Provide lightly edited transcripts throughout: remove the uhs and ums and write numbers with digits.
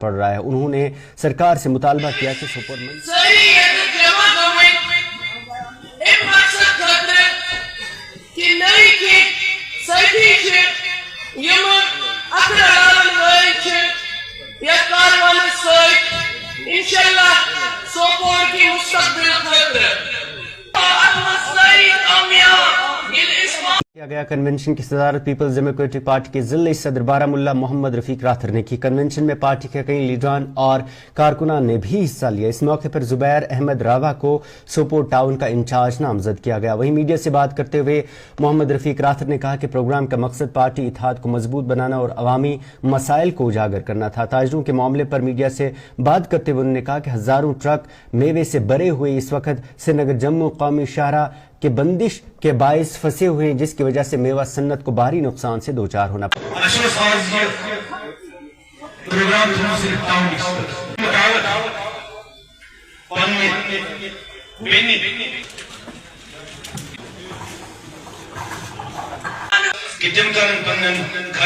पड़ रहा है। उन्होंने सरकार से मुतालबा किया कि सुपर किया गया कन्वेंशन की सदारत पीपल्स डेमोक्रेटिक पार्टी के जिले सदर बारामुल्ला मोहम्मद रफीक राथर ने की। कन्वेंशन में पार्टी के कई लीडरान और कारकुनान ने भी हिस्सा लिया। इस मौके पर जुबैर अहमद रावा को सोपोर टाउन का इंचार्ज नामजद किया गया। वहीं मीडिया से बात करते हुए मोहम्मद रफीक राथर ने कहा कि प्रोग्राम का मकसद पार्टी इत्तेहाद को मजबूत बनाना और अवामी मसाइल को उजागर करना था। ताजरों के मामले पर मीडिया से बात करते हुए उन्होंने कहा कि हजारों ट्रक मेवे से भरे हुए इस वक्त श्रीनगर जम्मू कौमी शाहराह के बंदिश के बायस फंसे हुए हैं, जिसकी वजह से मेवा सन्नत को भारी नुकसान से दो चार होना पड़ा।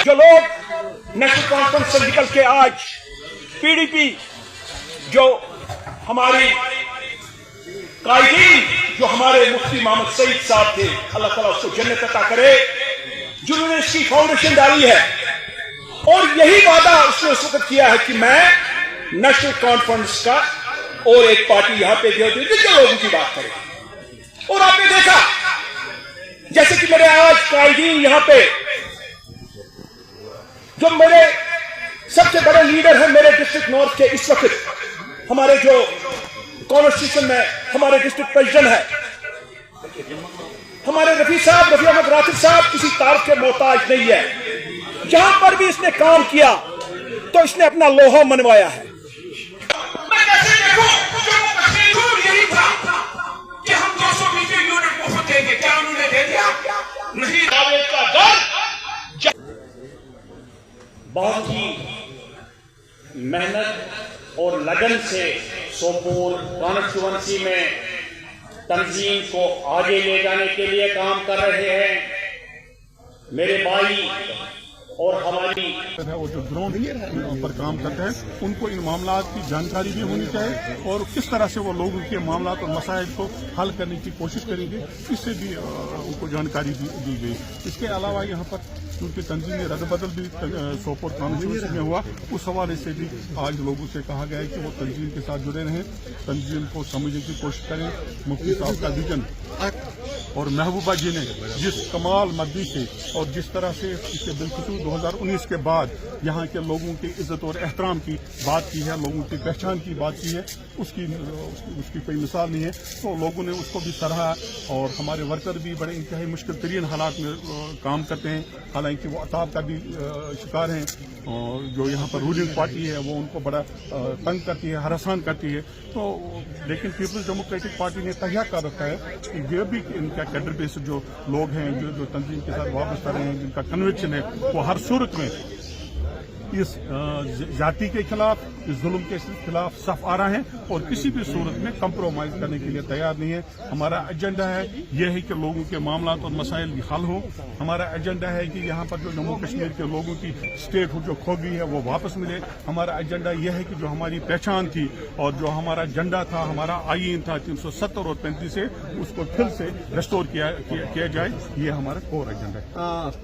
जो लोग नेशनल कॉन्फ्रेंस से निकल के आज पीडीपी जो हमारी कायदीन जो हमारे मुफ्ती मोहम्मद सईद साहब थे, अल्लाह ताला उसको जन्नत अता करे, जिन्होंने इसकी फाउंडेशन डाली है। और यही वादा उसने उस वक्त किया है कि मैं नेशनल कॉन्फ्रेंस का और एक पार्टी यहां पे जो लोगों की बात करे। और आपने देखा जैसे कि मेरे आज कायदीन यहां पे जो मेरे सबसे बड़े लीडर हैं मेरे डिस्ट्रिक्ट नॉर्थ के, इस वक्त हमारे जो कॉन्स्टिट्यूशन में हमारे डिस्ट्रिक्ट प्रेसिडेंट है हमारे रफी अहमद राथर साहब, किसी तारीफ के मोहताज नहीं है। जहां पर भी इसने काम किया तो इसने अपना लोहा मनवाया है। मैं कैसे देखूं यही था कि हम 200 मीटर यूनिट मुफ्त देंगे, क्या उन्होंने दे दिया? नहीं। जावेद का दर्द बहुत ही मेहनत और लगन से सोपोर कॉन्स्टिट्यूएंसी में तंजीम को आगे ले जाने के लिए काम कर रहे हैं। मेरे भाई और हमारी वो जो ड्रोन पर काम करते हैं उनको इन मामला की जानकारी भी होनी चाहिए और किस तरह से वो लोगों के मामला और मसाइल को हल करने की कोशिश करेंगे, इससे भी उनको जानकारी दी गई। इसके अलावा यहाँ पर क्योंकि तंजीमी रद्द-बदल भी सोपोर कॉन्स्टिट्यूएंसी में हुआ, उस हवाले से भी आज लोगों से कहा गया है कि वो तंजीम के साथ जुड़े रहें, तंजीम को समझने की कोशिश करें। मुफ्ती साहब का विजन और महबूबा जी ने जिस कमाल मर्दी से और जिस तरह से इसे बिलखुसूस 2019 के बाद यहाँ के लोगों की इज्जत और एहतराम की बात की है, लोगों की पहचान की बात की है, उसकी कोई मिसाल नहीं है। तो लोगों ने उसको भी सराहा और हमारे वर्कर भी बड़े इंतहाई मुश्किल तरीन हालात में काम करते हैं, हालांकि वो अताब का भी शिकार हैं। जो यहाँ पर रूलिंग पार्टी है वो उनको बड़ा तंग करती है, हरासान करती है। तो लेकिन पीपल्स डेमोक्रेटिक पार्टी ने तैयार कर रखा है कि ये भी इनका कैडर बेस जो लोग हैं जो तंजीम के साथ वापस रहे हैं, जिनका कन्विक्शन है, वो हर सूरत में इस जाति के खिलाफ, इस जुल्म के खिलाफ सफ आ रहे हैं और किसी भी सूरत में कंप्रोमाइज करने के लिए तैयार नहीं है। हमारा एजेंडा है यह है कि लोगों के मामला और मसाइल हल हो। हमारा एजेंडा है कि यहाँ पर जो जम्मू कश्मीर के लोगों की स्टेट जो खो गई है वो वापस मिले। हमारा एजेंडा यह है कि जो हमारी पहचान थी और जो हमारा झंडा था, हमारा आईन था 370 और 35 से, उसको फिर से रेस्टोर किया जाए। ये हमारा कोर एजेंडा है।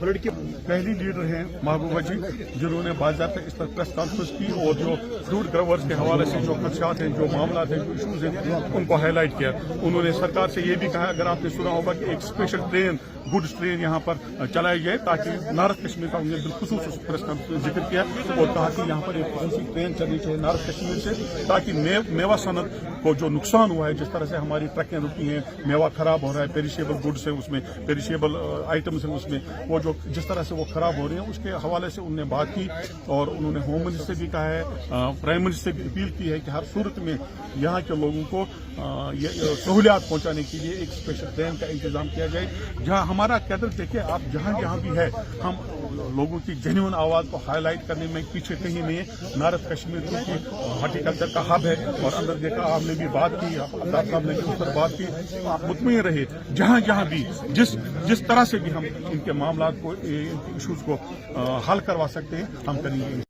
फ्लड के पहली लीडर हैं महबूबा जी, जिन्होंने इस पर प्रेस कॉन्फ्रेंस की और जो फ्रूट ग्रोवर्स के हवाले से जो खदशात हैं, जो मामला हैं, जो इशूज हैं, उनको हाईलाइट किया। उन्होंने सरकार से ये भी कहा, अगर आपने सुना होगा, कि एक स्पेशल ट्रेन, गुड्स ट्रेन यहाँ पर चलाई जाए ताकि नॉर्थ कश्मीर का उन्होंने बिलखुसूस उस प्रेस कॉन्फ्रेंस जिक्र किया और कहा कि यहाँ पर एक ऐसी ट्रेन चलनी चाहिए नॉर्थ कश्मीर से ताकि मेवा सनत को जो नुकसान हुआ है, जिस तरह से हमारी ट्रकें रुकी हैं, मेवा खराब हो रहा है, पेरिशेबल गुड्स है उसमें, पेरिशेबल आइटम्स हैं उसमें, वो जो जिस तरह से वो खराब हो रहे हैं, उसके हवाले से उन्होंने बात की। और उन्होंने होम मिनिस्टर से भी कहा है, प्राइम मिनिस्टर से भी अपील की है कि हर सूरत में यहाँ के लोगों को सहूलियात पहुँचाने के लिए एक स्पेशल ट्रेन का इंतजाम किया जाए। जहाँ हमारा कैडर देखिए आप, जहाँ भी है, हम लोगों की जेन्युइन आवाज़ को हाईलाइट करने में पीछे कहीं नहीं है। नॉर्थ कश्मीर की हॉर्टिकल्चर का हब है और अंदर देखा आपने भी बात की, अब्बास साहब ने भी उस पर बात की। तो आप मुतमईन रहे, जहाँ भी जिस तरह से भी हम इनके मामला को, इनके इशूज़ को हल करवा सकते हैं, हम करेंगे।